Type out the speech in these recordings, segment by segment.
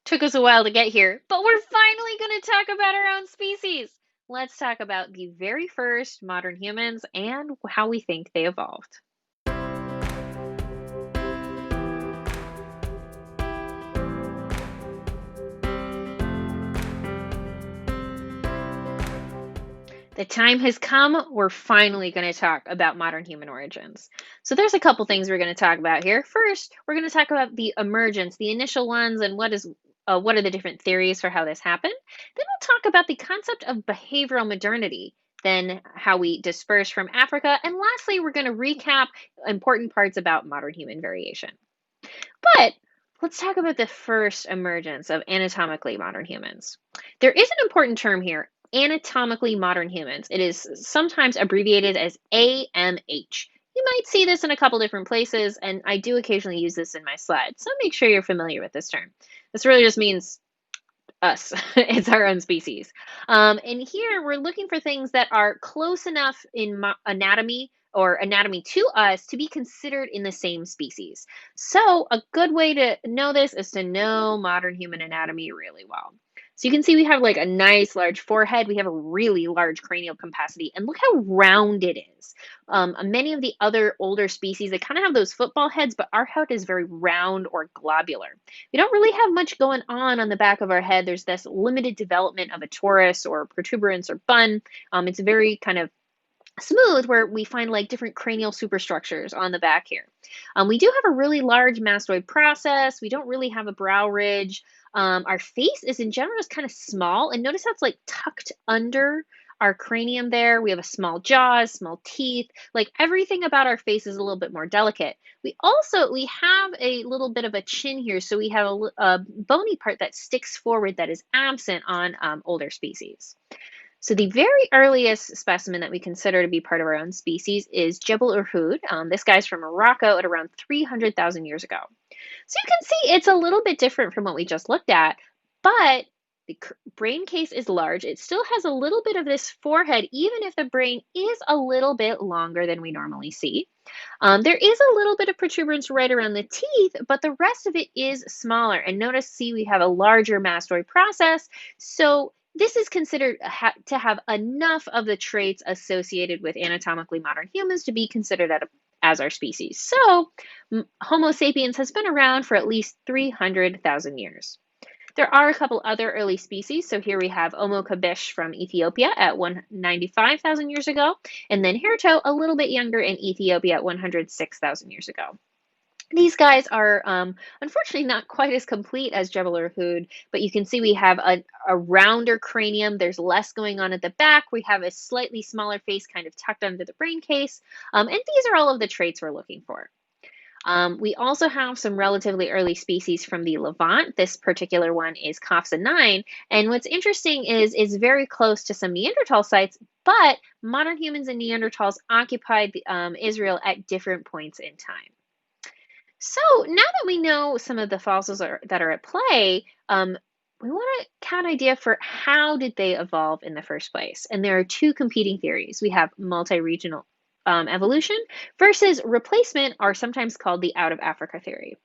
Took us a while to get here, but we're finally going to talk about our own species. Let's talk about the very first modern humans and how we think they evolved. The time has come. We're finally going to talk about modern human origins. So there's a couple things we're going to talk about here. First, we're going to talk about the emergence, the initial ones, and what are the different theories for how this happened. Then we'll talk about the concept of behavioral modernity, then how we disperse from Africa, and lastly, we're going to recap important parts about modern human variation. But let's talk about the first emergence of anatomically modern humans. There is an important term here, anatomically modern humans. It is sometimes abbreviated as AMH. You might see this in a couple different places, and I do occasionally use this in my slides, so make sure you're familiar with this term. This really just means us. It's our own species. And here we're looking for things that are close enough in anatomy or anatomy to us to be considered in the same species. So a good way to know this is to know modern human anatomy really well. So you can see we have like a nice large forehead. We have a really large cranial capacity, and look how round it is. Many of the other older species, they kind of have those football heads, but our head is very round or globular. We don't really have much going on the back of our head. There's this limited development of a torus or protuberance or bun. It's very kind of smooth where we find like different cranial superstructures on the back here. We do have a really large mastoid process. We don't really have a brow ridge. Our face is in general just kind of small, and notice how it's like tucked under our cranium there. We have a small jaws, small teeth, like everything about our face is a little bit more delicate. We have a little bit of a chin here, so we have a bony part that sticks forward that is absent on older species. So the very earliest specimen that we consider to be part of our own species is Jebel Irhoud. This guy's from Morocco at around 300,000 years ago. So you can see it's a little bit different from what we just looked at, but the brain case is large. It still has a little bit of this forehead, even if the brain is a little bit longer than we normally see. There is a little bit of protuberance right around the teeth, but the rest of it is smaller. And notice, see, we have a larger mastoid process. So this is considered to have enough of the traits associated with anatomically modern humans to be considered as our species. So Homo sapiens has been around for at least 300,000 years. There are a couple other early species. So here we have Homo kabish from Ethiopia at 195,000 years ago, and then Herto a little bit younger in Ethiopia at 106,000 years ago. These guys are unfortunately not quite as complete as Jebel Irhoud, but you can see we have a rounder cranium. There's less going on at the back. We have a slightly smaller face kind of tucked under the brain case. And these are all of the traits we're looking for. We also have some relatively early species from the Levant. This particular one is Kafsa 9. And what's interesting is it's very close to some Neanderthal sites, but modern humans and Neanderthals occupied Israel at different points in time. So now that we know some of the fossils that are at play, we want to have an idea for how did they evolve in the first place. And there are two competing theories. We have multi-regional evolution versus replacement, or sometimes called the out of Africa theory.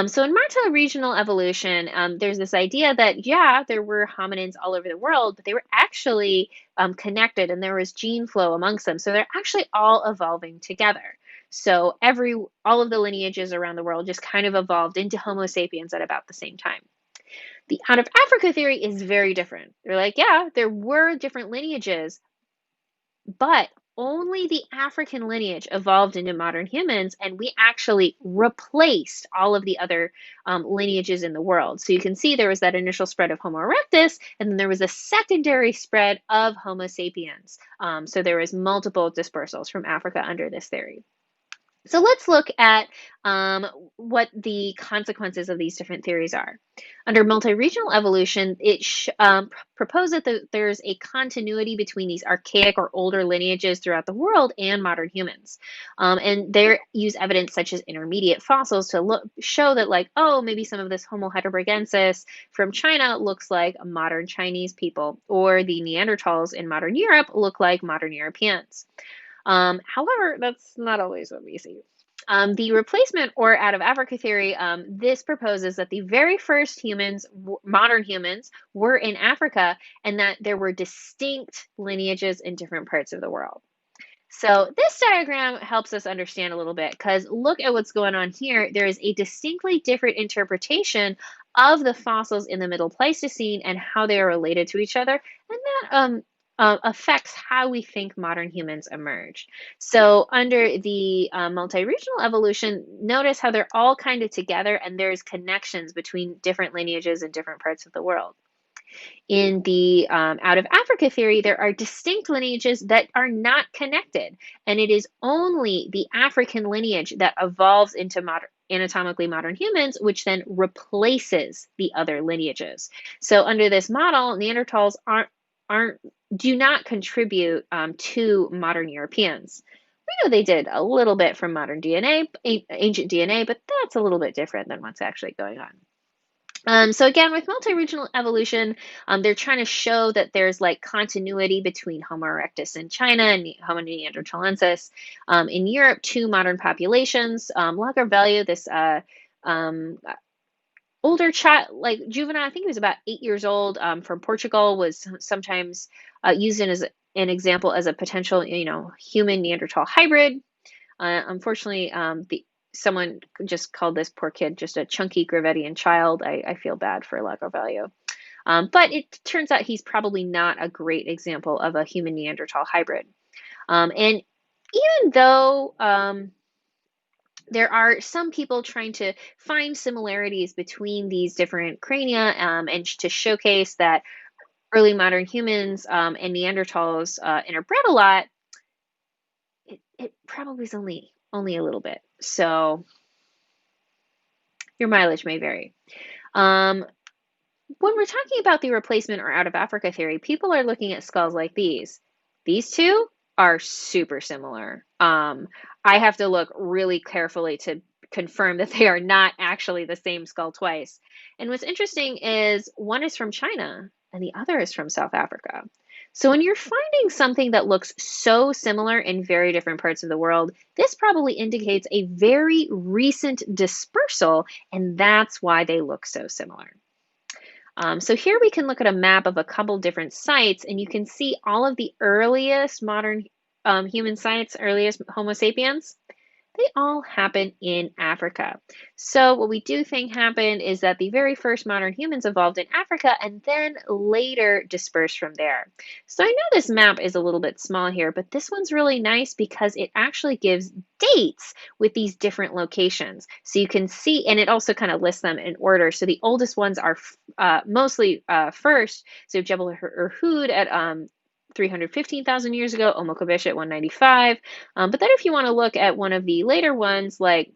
So in multi-regional evolution, there's this idea that, yeah, there were hominins all over the world, but they were actually connected and there was gene flow amongst them. So they're actually all evolving together. So all of the lineages around the world just kind of evolved into Homo sapiens at about the same time. The out of Africa theory is very different. They're like, yeah, there were different lineages, but only the African lineage evolved into modern humans, and we actually replaced all of the other lineages in the world. So you can see there was that initial spread of Homo erectus, and then there was a secondary spread of Homo sapiens. So there was multiple dispersals from Africa under this theory. So let's look at what the consequences of these different theories are. Under multi-regional evolution, it proposed that there's a continuity between these archaic or older lineages throughout the world and modern humans. And they use evidence such as intermediate fossils to show that, like, oh, maybe some of this Homo heidelbergensis from China looks like modern Chinese people, or the Neanderthals in modern Europe look like modern Europeans. However, that's not always what we see. The replacement or out of Africa theory, this proposes that the very first humans, modern humans, were in Africa and that there were distinct lineages in different parts of the world. So this diagram helps us understand a little bit because look at what's going on here. There is a distinctly different interpretation of the fossils in the Middle Pleistocene and how they are related to each other, and that affects how we think modern humans emerged. So under the multi-regional evolution, notice how they're all kind of together and there's connections between different lineages in different parts of the world. In the out of Africa theory, there are distinct lineages that are not connected, and it is only the African lineage that evolves into anatomically modern humans, which then replaces the other lineages. So under this model, Neanderthals do not contribute to modern Europeans. We know they did a little bit from modern DNA, ancient DNA, but that's a little bit different than what's actually going on. So again, with multi-regional evolution, they're trying to show that there's like continuity between Homo erectus in China and Homo neanderthalensis. In Europe, two modern populations. Logger value, this older child, like juvenile, I think he was about 8 years old, from Portugal, was sometimes used as an example as a potential, human Neanderthal hybrid. Unfortunately, someone just called this poor kid just a chunky Gravettian child. I feel bad for Lagervalio. But it turns out he's probably not a great example of a human Neanderthal hybrid. And even though there are some people trying to find similarities between these different crania and to showcase that early modern humans and Neanderthals interbred a lot, it probably is only a little bit. So your mileage may vary. When we're talking about the replacement or out of Africa theory, people are looking at skulls like these. These two are super similar. I have to look really carefully to confirm that they are not actually the same skull twice. And what's interesting is one is from China and the other is from South Africa. So when you're finding something that looks so similar in very different parts of the world, this probably indicates a very recent dispersal, and that's why they look so similar. So here we can look at a map of a couple different sites, and you can see all of the earliest modern human sites, earliest Homo sapiens. They all happen in Africa. So what we do think happened is that the very first modern humans evolved in Africa and then later dispersed from there. So I know this map is a little bit small here, but this one's really nice because it actually gives dates with these different locations. So you can see, and it also kind of lists them in order. So the oldest ones are mostly first. So Jebel Irhoud at 315,000 years ago, Omokobish at 195. But then if you want to look at one of the later ones, like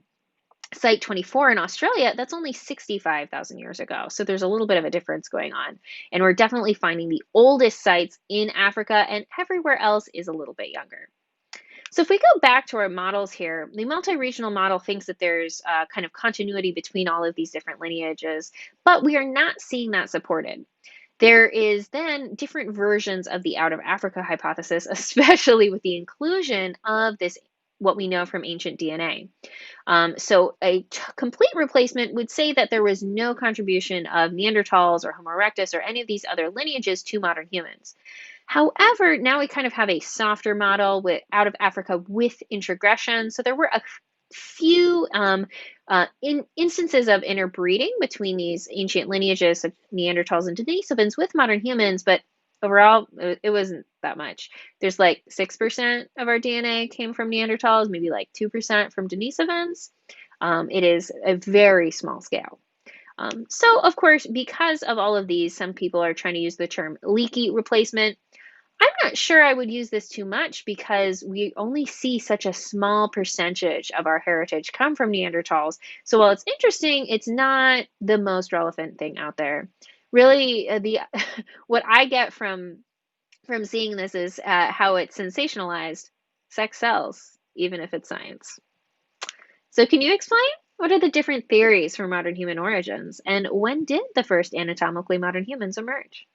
Site 24 in Australia, that's only 65,000 years ago. So there's a little bit of a difference going on. And we're definitely finding the oldest sites in Africa, and everywhere else is a little bit younger. So if we go back to our models here, the multi-regional model thinks that there's kind of continuity between all of these different lineages, but we are not seeing that supported. There is then different versions of the out of Africa hypothesis, especially with the inclusion of this, what we know from ancient DNA. So a complete replacement would say that there was no contribution of Neanderthals or Homo erectus or any of these other lineages to modern humans. However, now we kind of have a softer model with out of Africa with introgression. So there were a few instances of interbreeding between these ancient lineages of Neanderthals and Denisovans with modern humans, but overall, it wasn't that much. There's like 6% of our DNA came from Neanderthals, maybe like 2% from Denisovans. It is a very small scale. So, of course, because of all of these, some people are trying to use the term leaky replacement. I'm not sure I would use this too much because we only see such a small percentage of our heritage come from Neanderthals. So while it's interesting, it's not the most relevant thing out there. Really, what I get from seeing this is how it's sensationalized. Sex sells, even if it's science. So can you explain? What are the different theories for modern human origins? And when did the first anatomically modern humans emerge?